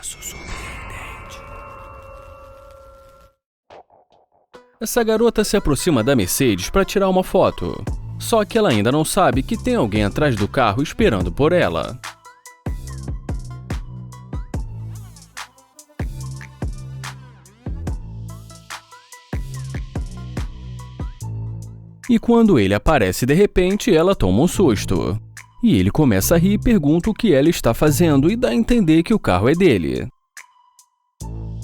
caso surpreendente. Essa garota se aproxima da Mercedes para tirar uma foto. Só que ela ainda não sabe que tem alguém atrás do carro esperando por ela. E quando ele aparece de repente, ela toma um susto. E ele começa a rir e pergunta o que ela está fazendo e dá a entender que o carro é dele.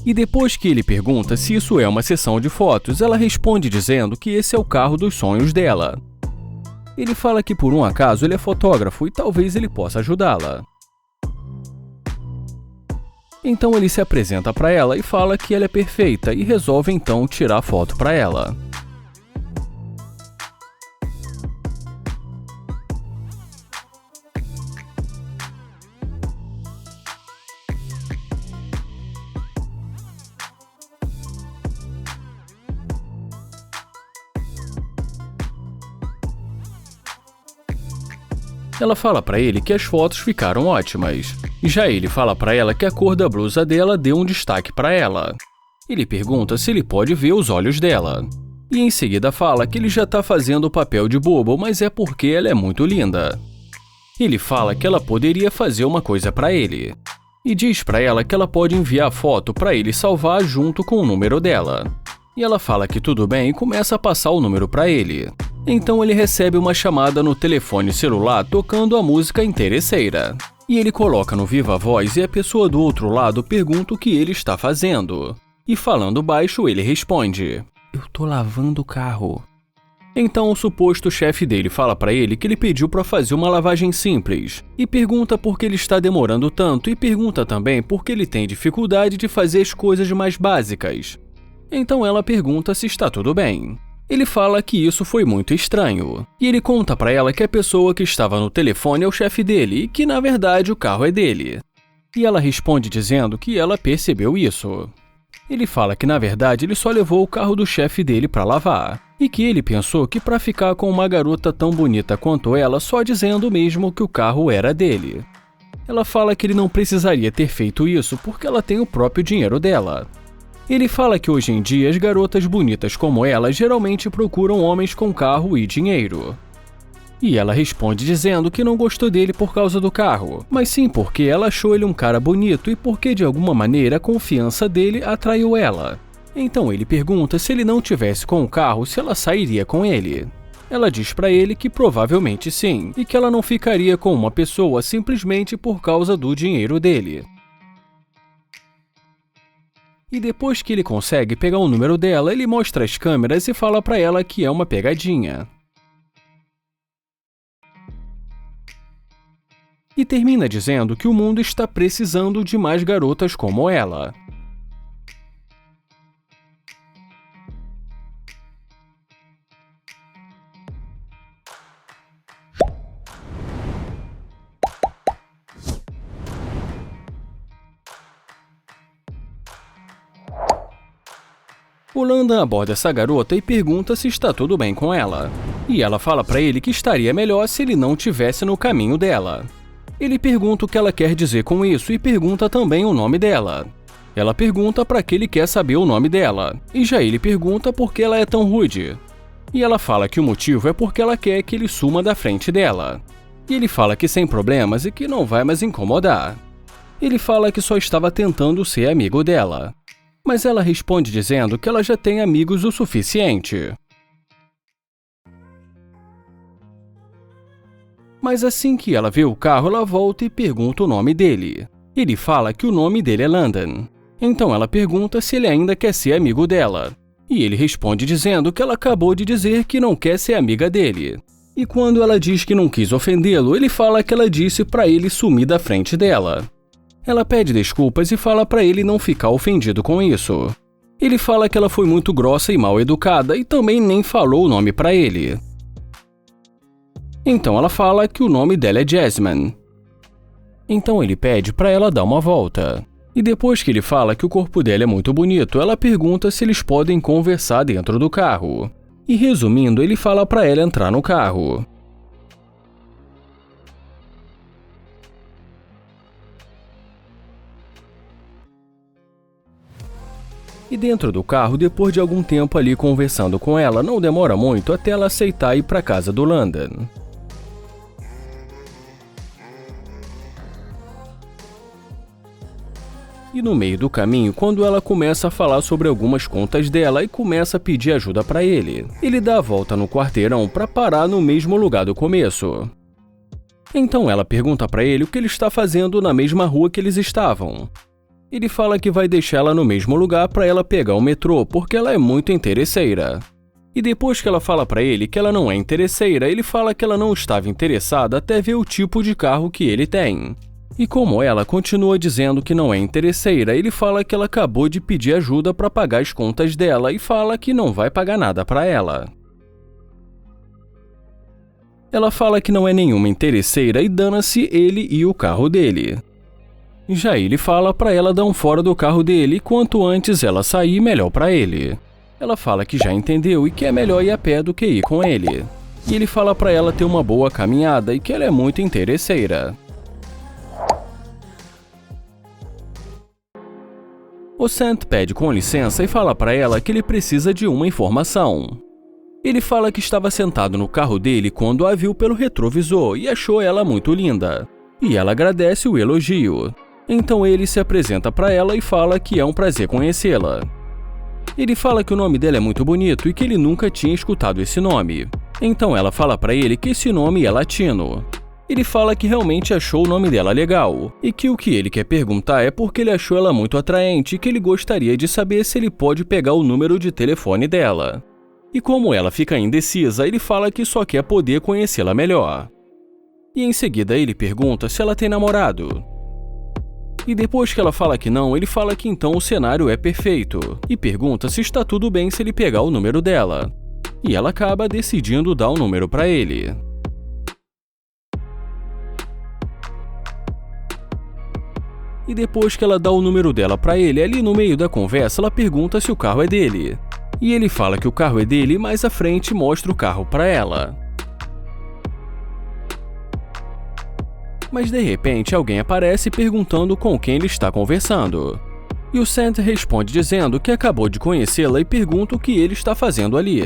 E depois que ele pergunta se isso é uma sessão de fotos, ela responde dizendo que esse é o carro dos sonhos dela. Ele fala que por um acaso ele é fotógrafo e talvez ele possa ajudá-la. Então ele se apresenta para ela e fala que ela é perfeita e resolve então tirar foto para ela. Ela fala pra ele que as fotos ficaram ótimas. Já ele fala pra ela que a cor da blusa dela deu um destaque pra ela. Ele pergunta se ele pode ver os olhos dela. E em seguida fala que ele já tá fazendo o papel de bobo, mas é porque ela é muito linda. Ele fala que ela poderia fazer uma coisa pra ele. E diz pra ela que ela pode enviar a foto pra ele salvar junto com o número dela. E ela fala que tudo bem e começa a passar o número pra ele. Então ele recebe uma chamada no telefone celular tocando a música interesseira. E ele coloca no viva voz e a pessoa do outro lado pergunta o que ele está fazendo. E falando baixo, ele responde: "Eu tô lavando o carro." Então o suposto chefe dele fala pra ele que ele pediu pra fazer uma lavagem simples. E pergunta por que ele está demorando tanto e pergunta também por que ele tem dificuldade de fazer as coisas mais básicas. Então ela pergunta se está tudo bem. Ele fala que isso foi muito estranho, e ele conta pra ela que a pessoa que estava no telefone é o chefe dele e que, na verdade, o carro é dele. E ela responde dizendo que ela percebeu isso. Ele fala que, na verdade, ele só levou o carro do chefe dele pra lavar, e que ele pensou que pra ficar com uma garota tão bonita quanto ela, só dizendo mesmo que o carro era dele. Ela fala que ele não precisaria ter feito isso porque ela tem o próprio dinheiro dela. Ele fala que hoje em dia as garotas bonitas como ela geralmente procuram homens com carro e dinheiro. E ela responde dizendo que não gostou dele por causa do carro, mas sim porque ela achou ele um cara bonito e porque de alguma maneira a confiança dele atraiu ela. Então ele pergunta se ele não tivesse com o carro, se ela sairia com ele. Ela diz pra ele que provavelmente sim, e que ela não ficaria com uma pessoa simplesmente por causa do dinheiro dele. E depois que ele consegue pegar o número dela, ele mostra as câmeras e fala pra ela que é uma pegadinha. E termina dizendo que o mundo está precisando de mais garotas como ela. O Landon aborda essa garota e pergunta se está tudo bem com ela. E ela fala pra ele que estaria melhor se ele não tivesse no caminho dela. Ele pergunta o que ela quer dizer com isso e pergunta também o nome dela. Ela pergunta pra que ele quer saber o nome dela, e já ele pergunta por que ela é tão rude. E ela fala que o motivo é porque ela quer que ele suma da frente dela. E ele fala que sem problemas e que não vai mais incomodar. Ele fala que só estava tentando ser amigo dela. Mas ela responde dizendo que ela já tem amigos o suficiente. Mas assim que ela vê o carro, ela volta e pergunta o nome dele. Ele fala que o nome dele é Landon. Então ela pergunta se ele ainda quer ser amigo dela. E ele responde dizendo que ela acabou de dizer que não quer ser amiga dele. E quando ela diz que não quis ofendê-lo, ele fala que ela disse pra ele sumir da frente dela. Ela pede desculpas e fala pra ele não ficar ofendido com isso. Ele fala que ela foi muito grossa e mal educada e também nem falou o nome pra ele. Então ela fala que o nome dela é Jasmine. Então ele pede pra ela dar uma volta. E depois que ele fala que o corpo dela é muito bonito, ela pergunta se eles podem conversar dentro do carro. E resumindo, ele fala pra ela entrar no carro. E dentro do carro, depois de algum tempo ali conversando com ela, não demora muito até ela aceitar ir para casa do Landon. E no meio do caminho, quando ela começa a falar sobre algumas contas dela e começa a pedir ajuda para ele, ele dá a volta no quarteirão para parar no mesmo lugar do começo. Então ela pergunta para ele o que ele está fazendo na mesma rua que eles estavam. Ele fala que vai deixar ela no mesmo lugar para ela pegar o metrô porque ela é muito interesseira. E depois que ela fala para ele que ela não é interesseira, ele fala que ela não estava interessada até ver o tipo de carro que ele tem. E como ela continua dizendo que não é interesseira, ele fala que ela acabou de pedir ajuda para pagar as contas dela e fala que não vai pagar nada para ela. Ela fala que não é nenhuma interesseira e dana-se ele e o carro dele. Já ele fala para ela dar um fora do carro dele e quanto antes ela sair, melhor para ele. Ela fala que já entendeu e que é melhor ir a pé do que ir com ele. E ele fala para ela ter uma boa caminhada e que ela é muito interesseira. O Sant pede com licença e fala para ela que ele precisa de uma informação. Ele fala que estava sentado no carro dele quando a viu pelo retrovisor e achou ela muito linda. E ela agradece o elogio. Então ele se apresenta para ela e fala que é um prazer conhecê-la. Ele fala que o nome dela é muito bonito e que ele nunca tinha escutado esse nome. Então ela fala para ele que esse nome é latino. Ele fala que realmente achou o nome dela legal, e que o que ele quer perguntar é porque ele achou ela muito atraente e que ele gostaria de saber se ele pode pegar o número de telefone dela. E como ela fica indecisa, ele fala que só quer poder conhecê-la melhor. E em seguida ele pergunta se ela tem namorado. E depois que ela fala que não, ele fala que então o cenário é perfeito, e pergunta se está tudo bem se ele pegar o número dela. E ela acaba decidindo dar o número para ele. E depois que ela dá o número dela para ele, ali no meio da conversa, ela pergunta se o carro é dele. E ele fala que o carro é dele e mais à frente mostra o carro para ela. Mas de repente alguém aparece perguntando com quem ele está conversando. E o Sant responde dizendo que acabou de conhecê-la e pergunta o que ele está fazendo ali.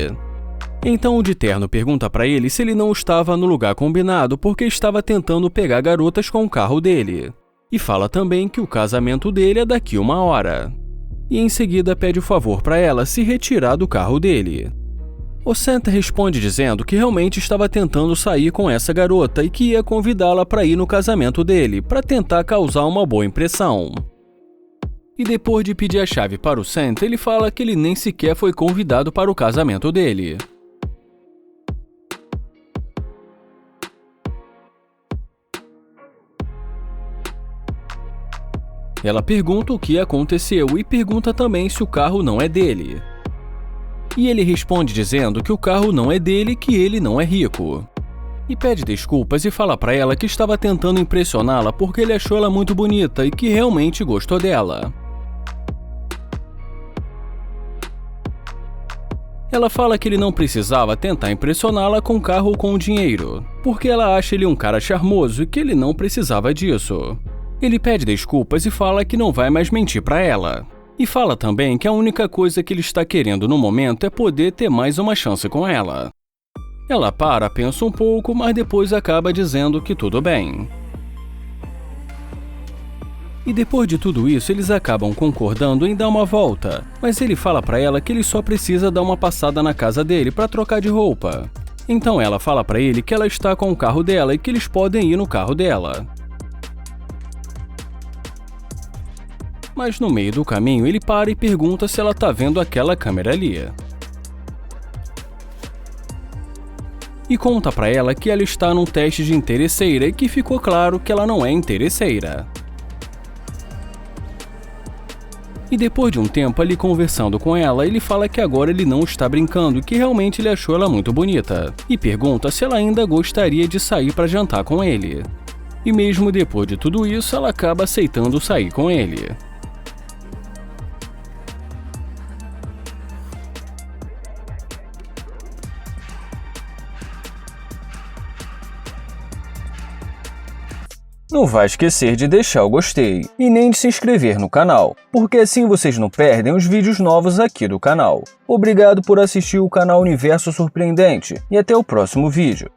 Então o de terno pergunta para ele se ele não estava no lugar combinado porque estava tentando pegar garotas com o carro dele. E fala também que o casamento dele é daqui 1 hora. E em seguida pede o favor para ela se retirar do carro dele. O Sant responde dizendo que realmente estava tentando sair com essa garota e que ia convidá-la para ir no casamento dele, para tentar causar uma boa impressão. E depois de pedir a chave para o Sant, ele fala que ele nem sequer foi convidado para o casamento dele. Ela pergunta o que aconteceu e pergunta também se o carro não é dele. E ele responde dizendo que o carro não é dele e que ele não é rico. E pede desculpas e fala para ela que estava tentando impressioná-la porque ele achou ela muito bonita e que realmente gostou dela. Ela fala que ele não precisava tentar impressioná-la com carro ou com dinheiro, porque ela acha ele um cara charmoso e que ele não precisava disso. Ele pede desculpas e fala que não vai mais mentir para ela. E fala também que a única coisa que ele está querendo no momento é poder ter mais uma chance com ela. Ela para, pensa um pouco, mas depois acaba dizendo que tudo bem. E depois de tudo isso, eles acabam concordando em dar uma volta, mas ele fala para ela que ele só precisa dar uma passada na casa dele para trocar de roupa. Então ela fala para ele que ela está com o carro dela e que eles podem ir no carro dela. Mas no meio do caminho ele para e pergunta se ela tá vendo aquela câmera ali. E conta pra ela que ela está num teste de interesseira e que ficou claro que ela não é interesseira. E depois de um tempo ali conversando com ela, ele fala que agora ele não está brincando e que realmente ele achou ela muito bonita. E pergunta se ela ainda gostaria de sair para jantar com ele. E mesmo depois de tudo isso, ela acaba aceitando sair com ele. Não vai esquecer de deixar o gostei e nem de se inscrever no canal, porque assim vocês não perdem os vídeos novos aqui do canal. Obrigado por assistir o canal Universo Surpreendente e até o próximo vídeo.